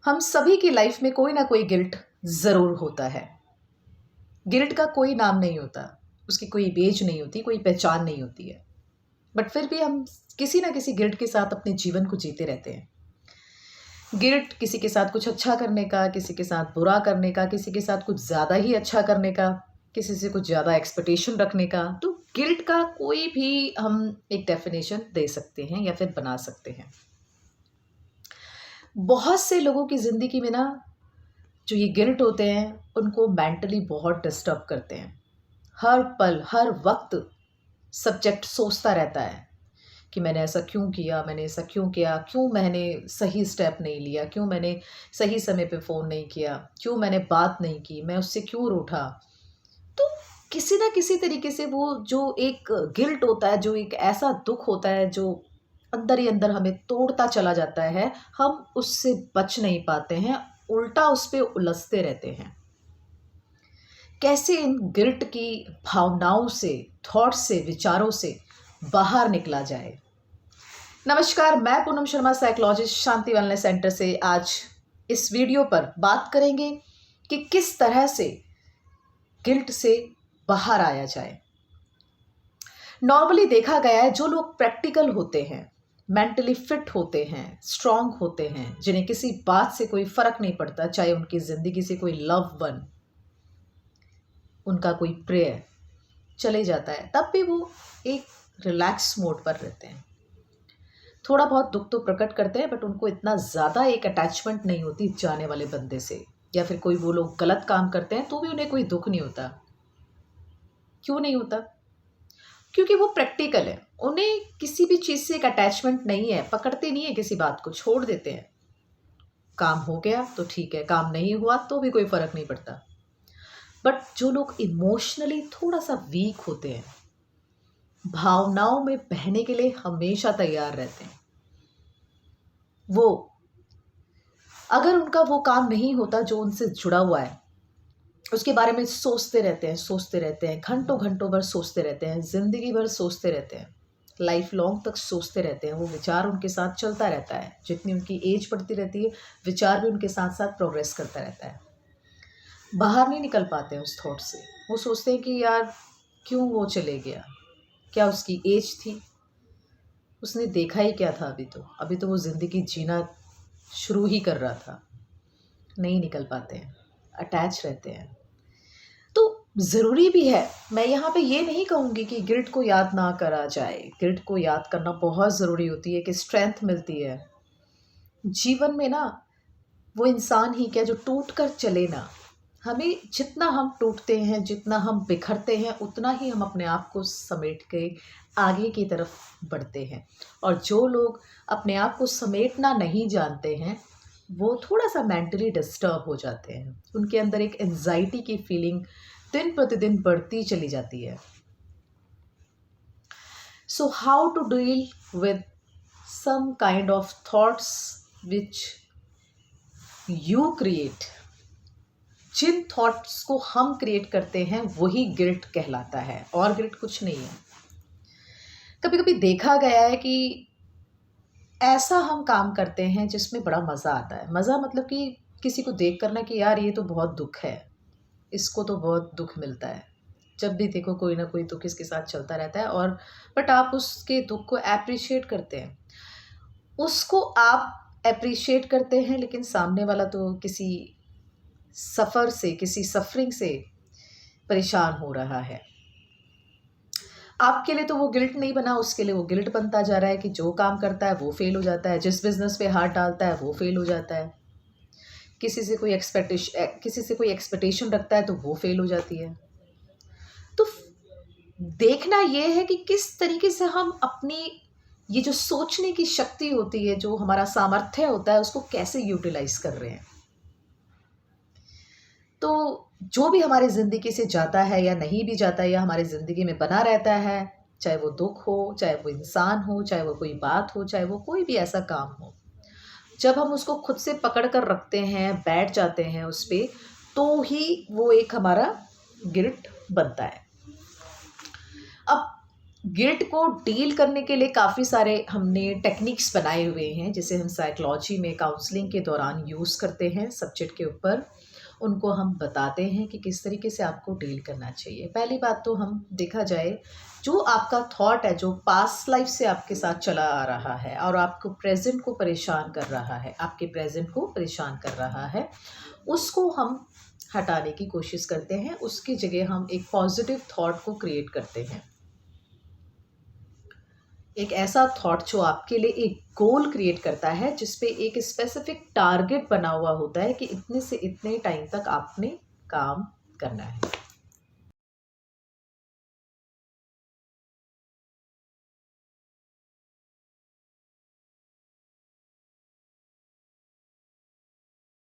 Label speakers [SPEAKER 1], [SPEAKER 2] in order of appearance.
[SPEAKER 1] हम सभी की लाइफ में कोई ना कोई गिल्ट ज़रूर होता है। गिल्ट का कोई नाम नहीं होता, उसकी कोई इमेज नहीं होती, कोई पहचान नहीं होती है। बट फिर भी हम किसी ना किसी गिल्ट के साथ अपने जीवन को जीते रहते हैं। गिल्ट किसी के साथ कुछ अच्छा करने का, किसी के साथ बुरा करने का, किसी के साथ कुछ ज़्यादा ही अच्छा करने का, किसी से कुछ ज़्यादा एक्सपेक्टेशन रखने का। तो गिल्ट का कोई भी हम एक डेफिनेशन दे सकते हैं या फिर बना सकते हैं। बहुत से लोगों की ज़िंदगी में ना जो ये गिल्ट होते हैं उनको मेंटली बहुत डिस्टर्ब करते हैं। हर पल हर वक्त सब्जेक्ट सोचता रहता है कि मैंने ऐसा क्यों किया, मैंने ऐसा क्यों किया, क्यों मैंने सही स्टेप नहीं लिया, क्यों मैंने सही समय पे फ़ोन नहीं किया, क्यों मैंने बात नहीं की, मैं उससे क्यों रूठा। तो किसी ना किसी तरीके से वो जो एक गिल्ट होता है, जो एक ऐसा दुख होता है जो अंदर ही अंदर हमें तोड़ता चला जाता है, हम उससे बच नहीं पाते हैं, उल्टा उस पे उलझते रहते हैं। कैसे इन गिल्ट की भावनाओं से, थॉट्स से, विचारों से बाहर निकला जाए। नमस्कार, मैं पूनम शर्मा, साइकोलॉजिस्ट, शांति वेलनेस सेंटर से आज इस वीडियो पर बात करेंगे कि किस तरह से गिल्ट से बाहर आया जाए। नॉर्मली देखा गया है जो लोग प्रैक्टिकल होते हैं, मेंटली फिट होते हैं, स्ट्रांग होते हैं, जिन्हें किसी बात से कोई फर्क नहीं पड़ता, चाहे उनकी जिंदगी से कोई लव वन, उनका कोई प्रेयर चले जाता है, तब भी वो एक रिलैक्स मोड पर रहते हैं। थोड़ा बहुत दुख तो प्रकट करते हैं, बट उनको इतना ज़्यादा एक अटैचमेंट नहीं होती जाने वाले बंदे से। या फिर कोई वो लोग गलत काम करते हैं तो भी उन्हें कोई दुख नहीं होता। क्यों नहीं होता? क्योंकि वो प्रैक्टिकल है, उन्हें किसी भी चीज़ से एक अटैचमेंट नहीं है, पकड़ते नहीं है किसी बात को, छोड़ देते हैं। काम हो गया तो ठीक है, काम नहीं हुआ तो भी कोई फ़र्क नहीं पड़ता। बट जो लोग इमोशनली थोड़ा सा वीक होते हैं, भावनाओं में बहने के लिए हमेशा तैयार रहते हैं, वो अगर उनका वो काम नहीं होता जो उनसे जुड़ा हुआ है, उसके बारे में सोचते रहते हैं, सोचते रहते हैं, घंटों घंटों भर सोचते रहते हैं, ज़िंदगी भर सोचते रहते हैं, लाइफ लॉन्ग तक सोचते रहते हैं। वो विचार उनके साथ चलता रहता है, जितनी उनकी एज बढ़ती रहती है विचार भी उनके साथ साथ प्रोग्रेस करता रहता है। बाहर नहीं निकल पाते हैं उस थॉट से। वो सोचते हैं कि यार क्यों वो चले गया, क्या उसकी एज थी, उसने देखा ही क्या था, अभी तो वो ज़िंदगी जीना शुरू ही कर रहा था। नहीं निकल पाते हैं, अटैच रहते हैं। तो ज़रूरी भी है, मैं यहाँ पे ये नहीं कहूँगी कि गिल्ट को याद ना करा जाए। गिल्ट को याद करना बहुत ज़रूरी होती है कि स्ट्रेंथ मिलती है जीवन में ना। वो इंसान ही क्या जो टूट कर चले ना। हमें जितना हम टूटते हैं, जितना हम बिखरते हैं, उतना ही हम अपने आप को समेट के आगे की तरफ बढ़ते हैं। और जो लोग अपने आप को समेटना नहीं जानते हैं, वो थोड़ा सा मेंटली डिस्टर्ब हो जाते हैं। उनके अंदर एक एंजाइटी की फीलिंग दिन प्रतिदिन बढ़ती चली जाती है। So how to deal with some kind of thoughts which you create. जिन थॉट्स को हम क्रिएट करते हैं वही गिल्ट कहलाता है, और गिल्ट कुछ नहीं है। कभी कभी देखा गया है कि ऐसा हम काम करते हैं जिसमें बड़ा मज़ा आता है। मज़ा मतलब कि किसी को देख कर ना कि यार ये तो बहुत दुख है, इसको तो बहुत दुख मिलता है। जब भी देखो कोई ना कोई दुख इसके साथ चलता रहता है, और बट आप उसके दुख को एप्रिशिएट करते हैं, उसको आप एप्रिशिएट करते हैं, लेकिन सामने वाला तो किसी सफ़र से, किसी सफरिंग से परेशान हो रहा है। आपके लिए तो वो गिल्ट नहीं बना, उसके लिए वो गिल्ट बनता जा रहा है कि जो काम करता है वो फेल हो जाता है, जिस बिजनेस पे हाथ डालता है वो फेल हो जाता है, किसी से कोई एक्सपेक्टेशन रखता है तो वो फेल हो जाती है। तो देखना ये है कि किस तरीके से हम अपनी ये जो सोचने की शक्ति होती है, जो हमारा सामर्थ्य होता है, उसको कैसे यूटिलाइज कर रहे हैं। तो जो भी हमारी ज़िंदगी से जाता है या नहीं भी जाता है, या हमारी ज़िंदगी में बना रहता है, चाहे वो दुख हो, चाहे वो इंसान हो, चाहे वो कोई बात हो, चाहे वो कोई भी ऐसा काम हो, जब हम उसको खुद से पकड़ कर रखते हैं, बैठ जाते हैं उस पे, तो ही वो एक हमारा गिल्ट बनता है। अब गिल्ट को डील करने के लिए काफ़ी सारे हमने टेक्निक्स बनाए हुए हैं, जिसे हम साइकोलॉजी में काउंसलिंग के दौरान यूज़ करते हैं सब्जेक्ट के ऊपर। उनको हम बताते हैं कि किस तरीके से आपको डील करना चाहिए। पहली बात तो हम देखा जाए, जो आपका थॉट है, जो पास्ट लाइफ से आपके साथ चला आ रहा है और आपको प्रेज़ेंट को परेशान कर रहा है, आपके प्रेज़ेंट को परेशान कर रहा है, उसको हम हटाने की कोशिश करते हैं। उसकी जगह हम एक पॉज़िटिव थॉट को क्रिएट करते हैं। एक ऐसा थॉट जो आपके लिए एक गोल क्रिएट करता है, जिस पे एक स्पेसिफिक टारगेट बना हुआ होता है कि इतने से इतने टाइम तक आपने काम करना है।